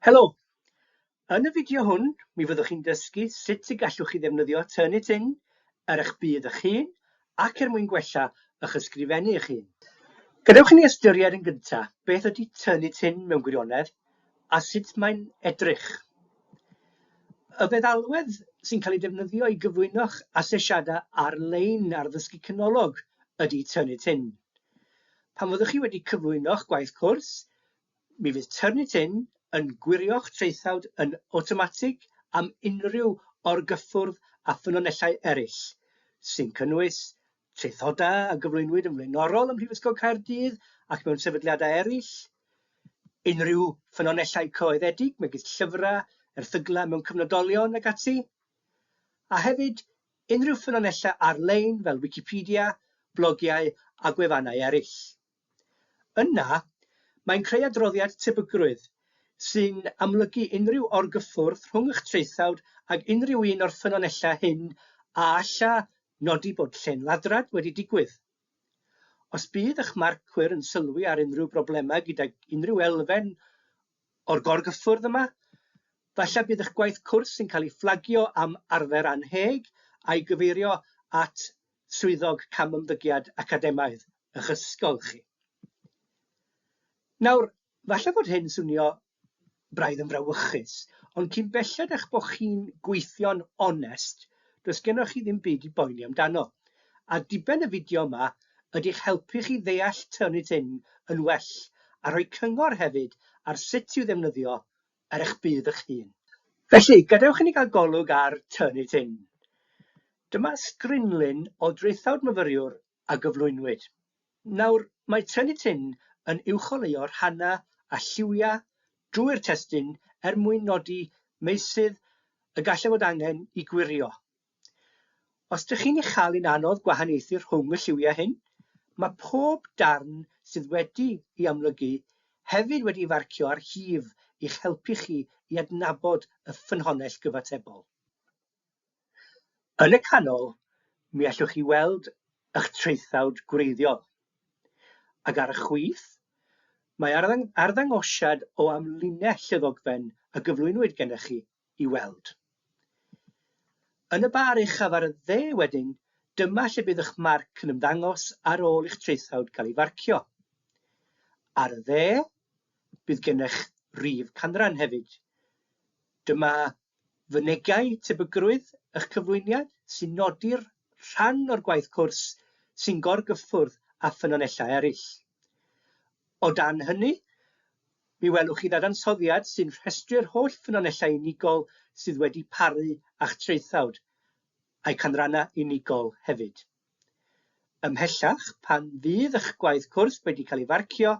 Helo, yn y fideo hwn, mi fyddwch chi'n dysgu sut y gallwch chi ddefnyddio Turnitin ar eich bydd eich hun ac er mwyn gwella eich ysgrifennu eich hun. Gadewch i ni ystyried yn gyntaf beth ydy Turnitin mewn gwirionedd a sut mae'n edrych. Y feddalwedd sy'n cael ei defnyddio i gyflwyno'ch asesiadau ar-lein ar ddysgu canolog ydy Turnitin. Pan fyddwch chi wedi cyflwyno'ch gwaith cwrs, mi fydd Turnitin yn gwirio'ch traethawd yn awtomatig am unrhyw orgyffwrdd a ffynonellau eraill, sy'n cynnwys traethodau a gyflwynwyd yn flaenorol ym Mhrifysgol Caerdydd ac mewn sefydliadau eraill, unrhyw ffynonellau coeddedig megis llyfrau, erthyglau mewn cyfnodolion ac ati, a hefyd unrhyw ffynonellau ar-lein fel Wikipedia, blogiau a gwefannau eraill. Yna, mae'n creu adroddiad tebygrwydd sy'n amlygu unrhyw orgyffwrdd rhwng eich traethawd ac unrhyw un o'r ffynonellau hyn a alla nodi bod llenladrad wedi digwydd. Os bydd eich marcwyr yn sylwi ar unrhyw broblemau gyda unrhyw elfen o'r gorgyffwrdd yma, falle bydd eich gwaith cwrs sy'n cael ei fflagio am arfer anheg a'i gyfeirio at swyddog camymddygiad academaidd eich ysgol chi. Nawr, falle bod hyn swnio braidd yn frawychus, ond cyn belled eich bod chi'n gweithio'n onest, does gennych chi ddim byd i boeni amdano. A diben y fideo yma ydy'ch helpu chi ddeall Turnitin yn well a rhoi cyngor hefyd ar sut i'w ddefnyddio ar eich bydd eich hun. Felly, gadewch i ni gael golwg ar Turnitin. Dyma sgrinlun o draethawd myfyriwr a gyflwynwyd. Nawr, mae Turnitin yn uwcholeuo'r rhannau a lliwiau drwy'r testun mwyn nodi meysydd y gallai fod angen i gwirio. Os ydych chi'n chael anodd gwahaniaethu rhwng y lliwiau hyn, mae pob darn sydd wedi ei amlygu hefyd wedi farcio ar hif i'ch helpu chi i adnabod y ffynhonnell gyfatebol. Yn y canol, mi allwch chi weld eich traethawd gwreiddiol. Ac ar y chwith, mae arddangosiad o amlinell y ddogfen y gyflwynwyd gennych chi i weld. Yn y bar uchaf ar y dde wedyn, dyma lle bydd eich marc yn ymddangos ar ôl eich traethawd cael ei farcio. Ar y dde, bydd gennych rif canran hefyd. Dyma fynegai tebygrwydd eich cyflwyniad sy'n nodi'r rhan o'r gwaith cwrs sy'n gorgyffwrdd a ffynonellau eraill. O dan hynny, mi welwch chi ddadansoddiad sy'n rhestru'r holl ffynonellau unigol sydd wedi paru a'ch traethawd, a'i canrannau unigol hefyd. Ymhellach, pan fydd eich gwaith cwrs wedi cael ei farcio,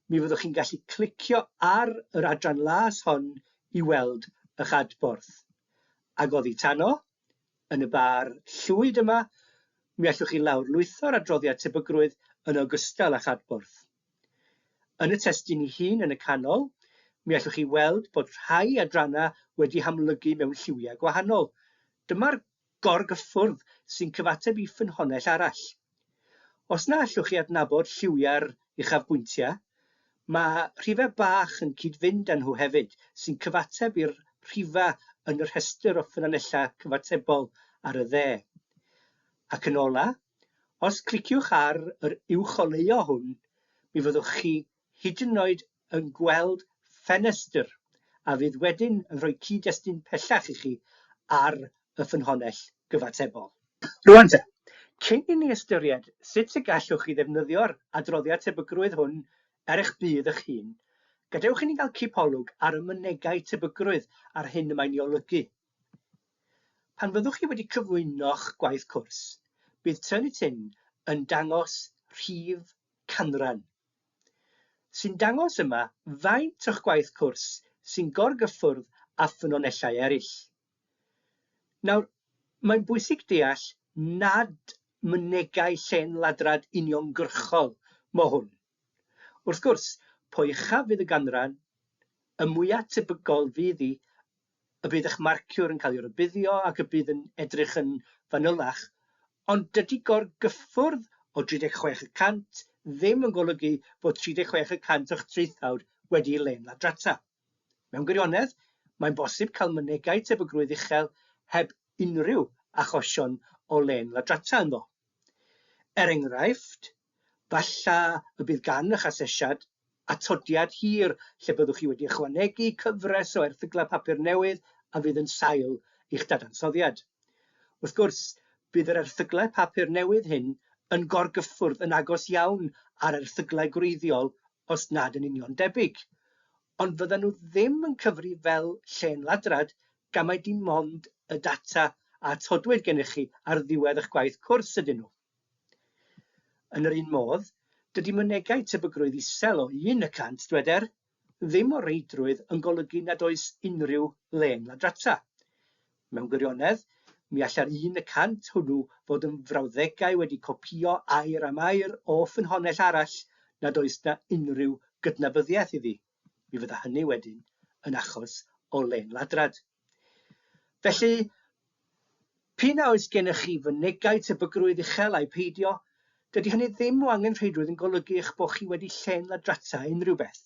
mi fyddwch chi'n gallu clicio ar yr adran las hon i weld eich adborth. Ac oddi tano, yn y bar llwyd yma, mi allwch chi lawrlwytho'r adroddiad tebygrwydd yn ogystal â'ch adborth. Yn y testun ei hun yn y canol, mi allwch chi weld bod rhai adrannau wedi hamlygu mewn lliwiau gwahanol. Dyma'r gorgyffwrdd sy'n cyfateb i ffynhonnell arall. Os na allwch chi adnabod lliwiau'r uchafbwyntiau, mae rhifau bach yn cyd-fynd â nhw hefyd, sy'n cyfateb i'r rhifau yn y rhestr o ffynonellau cyfatebol ar y dde. Ac yn ola, os cliciwch ar yr uwcholeuo hwn, mi fyddwch chi hyd yn oed yn gweld ffenestr a fydd wedyn yn rhoi cyd-destun pellach i chi ar y ffynhonnell gyfatebol. Rwan te, cyn i ni ystyried sut y gallwch chi ddefnyddio'r adroddiad tebygrwydd hwn ar eich bydd eich hun, gadewch i ni gael cipolwg ar y mynegai tebygrwydd ar hyn y mae'n ei olygu. Pan fyddwch chi wedi cyflwyno'ch gwaith cwrs, bydd Turnitin yn dangos rhif canran, sy'n dangos yma faint o'ch gwaith cwrs sy'n gorgyffwrdd â ffynonellau eraill. Nawr, mae'n bwysig deall nad mynegai llenladrad uniongyrchol mo hwn. Wrth gwrs, pwy uchaf fydd y ganran, y mwyaf tebygol fydd hi, y bydd eich marciwr yn cael ei rybuddio ac y bydd yn edrych yn fanylach, ond dydy gorgyffwrdd o 36% ddim yn golygu bod 36% o'ch traethawd wedi'i lenladrata. Mewn gwirionedd, mae'n bosib cael mynegai tebygrwydd uchel heb unrhyw achosion o len ladrata ynddo. Enghraifft, falla y bydd gan eich asesiad atodiad hir lle byddwch chi wedi ychwanegu cyfres o erthyglau papur newydd a fydd yn sail i'ch dadansoddiad. Wrth gwrs, bydd yr erthyglau papur newydd hyn yn gorgyffwrdd yn agos iawn ar erthyglau gwreiddiol os nad yn union debyg, ond fyddan nhw ddim yn cyfri fel llên ladrad gan mai dim ond y data a atodwyd gennych chi ar ddiwedd eich gwaith cwrs ydyn nhw. Yn yr un modd, dydy mynegai tebygrwydd isel o 1% dyweder ddim o reidrwydd yn golygu nad oes unrhyw len ladrata. Mewn gwirionedd, mi alla'r 1% hwnnw fod yn frawddegau wedi copïo air am air o ffynhonnell arall nad oes na unrhyw gydnabyddiaeth iddi. Mi fydda hynny wedyn yn achos o len ladrad. Felly, p'un a oes gennych chi fynegai tebygrwydd uchel a'i peidio, dydy hynny ddim o angen rheidrwydd yn golygu eich bod chi wedi llên ladrata unrhyw beth,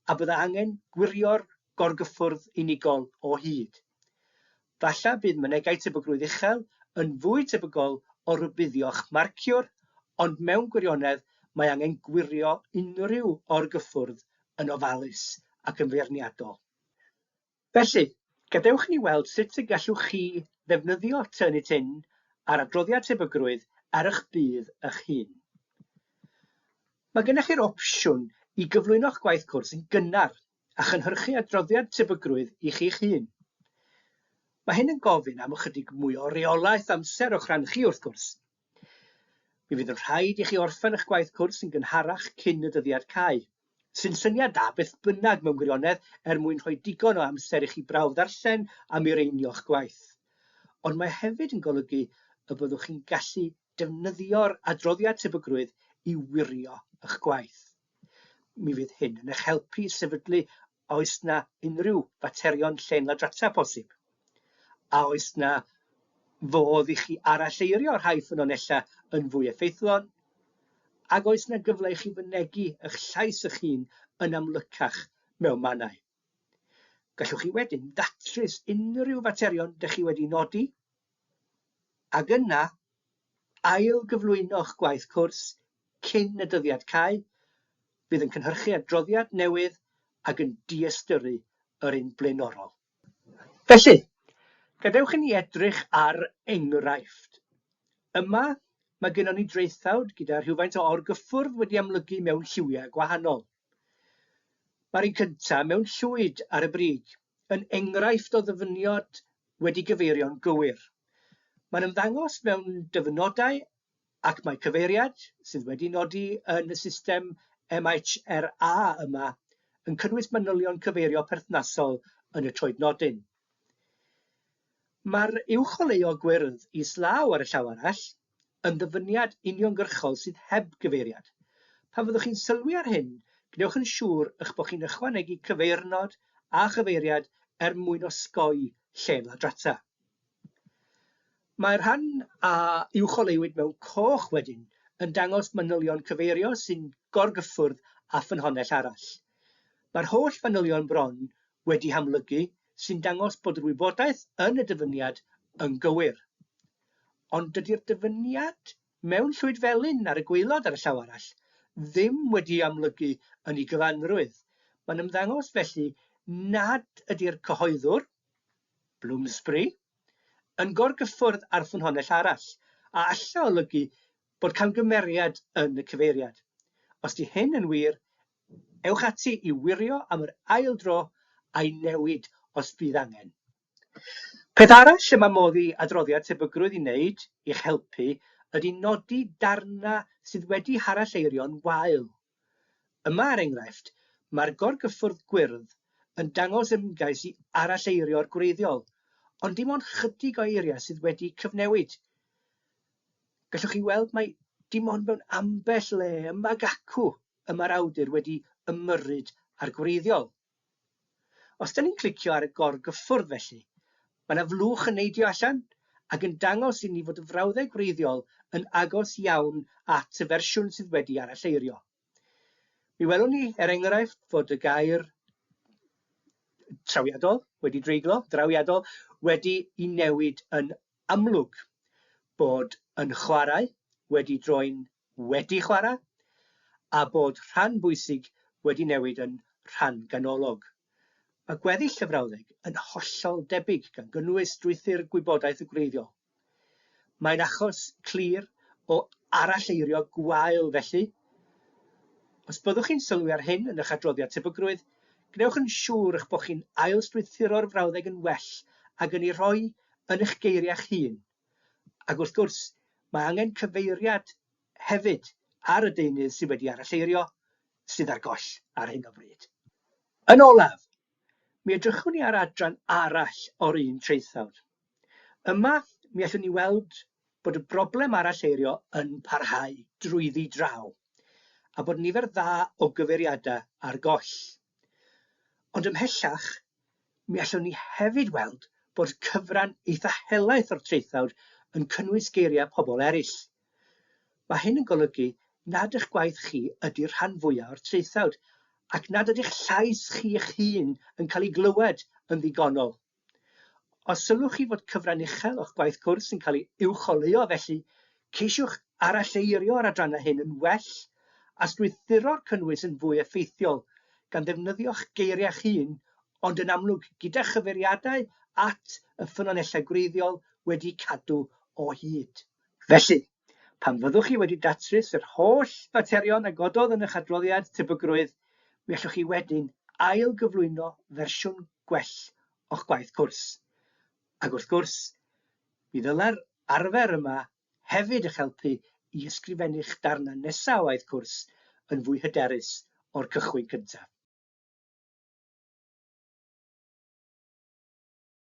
a bydda angen gwirio'r gorgyffwrdd unigol o hyd. Falla bydd mynegai tebygrwydd uchel yn fwy tebygol o rybuddio'ch marciwr, ond mewn gwirionedd mae angen gwirio unrhyw orgyffwrdd yn ofalus ac yn feirniadol. Felly, gadewch ni weld sut y gallwch chi ddefnyddio Turnitin ar adroddiad tebygrwydd ar eich bydd eich hun. Mae gennych chi'r opsiwn i gyflwyno'ch gwaith cwrs yn gynnar a chynhyrchu adroddiad tebygrwydd i chi'ch hun. Mae hyn yn gofyn am ychydig mwy o reolaeth amser o'ch rhan chi wrth gwrs. Mi fydd yn rhaid i chi orffen eich gwaith cwrs yn gynharach cyn y dyddiad cau, sy'n syniad da beth bynnag mewn gwirionedd mwyn rhoi digon o amser i chi brawfddarllen a mireinio'ch gwaith. Ond mae hefyd yn golygu y byddwch chi'n gallu defnyddio'r adroddiad tebygrwydd i wirio eich gwaith. Mi fydd hyn yn eich helpu sefydlu oes na unrhyw faterion llên ladrata posib. A oes na fodd i chi aralleirio rhai ffynonella yn fwy effeithlon, ac oes na gyfle i chi fynegu eich llais eich hun yn amlycach mewn mannau. Gallwch chi wedyn ddatrys unrhyw faterion ydych chi wedi nodi, ac yna ail gyflwyno'ch gwaith cwrs cyn y dyddiad cau, bydd yn cynhyrchu adroddiad newydd ac yn diystyru yr un blaenorol. Felly, gadewch i ni edrych ar enghraifft. Yma, mae gennym ni draethawd gyda rhywfaint o orgyffwrdd wedi amlygu mewn lliwiau gwahanol. Mae'r un cyntaf mewn llwyd ar y brig, yn enghraifft o ddyfyniad wedi gyfeirio'n gywir. Mae'n ymddangos mewn dyfynodau ac mae cyfeiriad sydd wedi nodi yn y system MHRA yma yn cynnwys manylion cyfeirio perthnasol yn y troednodyn. Mae'r uwcholeuo gwyrdd islaw ar y llaw arall yn ddyfyniad uniongyrchol sydd heb gyfeiriad. Pan fyddwch chi'n sylwi ar hyn, gwnewch yn siŵr eich bod chi'n ychwanegu cyfeirnod a chyfeiriad mwyn osgoi llên ladrata. Mae'r rhan a uwcholeuwyd mewn coch wedyn yn dangos manylion cyfeirio sy'n gorgyffwrdd a ffynhonnell arall. Mae'r holl fanylion bron wedi hamlygu sy'n dangos bod yr wybodaeth yn y dyfyniad yn gywir. Ond dydy'r dyfyniad mewn llwyd felyn ar y gwaelod ar y llaw arall ddim wedi amlygu yn ei gyfanrwydd. Mae'n ymddangos felly nad ydy'r cyhoeddwr, Bloomsbury, yn gorgyffwrdd ar ffynhonnell arall, a alla olygu bod camgymeriad yn y cyfeiriad. Os di hyn yn wir, ewch ati i wirio am yr ail dro a'i newid os bydd angen. Peth arall y mae modd i adroddiad tebygrwydd i wneud i'ch helpu ydy nodi darna sydd wedi haralleirio'n wael. Yma er enghraifft, mae'r gorgyffwrdd gwyrdd yn dangos ymgais i aralleirio'r gwreiddiol, ond dim ond chydig o eiriau sydd wedi cyfnewid. Gallwch chi weld mai dim ond mewn ambell le yma gacw y mae'r awdur wedi ymyrryd ar gwreiddiol. Os da ni'n clicio ar y gorgyffwrdd felly, mae yna flwch yn neidio allan ac yn dangos i ni fod y frawddeg gwreiddiol yn agos iawn at y fersiwn sydd wedi aralleirio. Mi welwn ni er enghraifft fod y gair trawiadol, wedi dreiglo, drawiadol, wedi ei newid yn amlwg bod yn chwarae wedi droi'n wedi chwarae, a bod rhan bwysig wedi newid yn rhan ganolog. Mae gweddill y frawddeg yn hollol debyg gan gynnwys strwythur gwybodaeth y gwreiddiol. Mae'n achos clir o aralleirio gwael felly. Os byddwch chi'n sylwi ar hyn yn eich adroddiad tebygrwydd, gnewch yn siŵr eich bod chi'n ailstrwythuro'r frawddeg yn well ac yn ei rhoi yn eich geiriau'ch hun. Ac wrth gwrs, mae angen cyfeiriad hefyd ar y deunydd sydd wedi aralleirio sydd ar goll ar hyn o bryd. Yn olaf, mi edrychwn ni ar adran arall o'r un traethawd. Yma, mi allwn ni weld bod y broblem aralleirio yn parhau drwyddi draw, a bod nifer dda o gyfeiriadau ar goll. Ond ymhellach, mi allwn ni hefyd weld bod cyfran eitha helaeth o'r traethawd yn cynnwys geiriau pobl eraill. Mae hyn yn golygu nad eich gwaith chi ydy'r rhan fwyaf o'r traethawd, ac nad ydych llais chi eich hun yn cael ei glywed yn ddigonol. Os sylwch chi fod cyfran uchel o'ch gwaith cwrs yn cael ei uwcholeuo felly, ceisiwch aralleirio'r adrannau hyn yn well a strwythuro'r cynnwys yn fwy effeithiol gan ddefnyddio'ch geiriau'ch hun, ond yn amlwg gyda chyfeiriadau at y ffynonellau gwreiddiol wedi cadw o hyd. Felly, pan fyddwch chi wedi datrys yr holl faterion a gododd yn eich adroddiad tebygrwydd, mi allwch chi wedyn ail-gyflwyno fersiwn gwell o'ch gwaith cwrs. Ac wrth gwrs, mi ddylai'r arfer yma hefyd eich helpu i ysgrifennu'ch darnau nesaf o waith cwrs yn fwy hyderus o'r cychwyn cyntaf.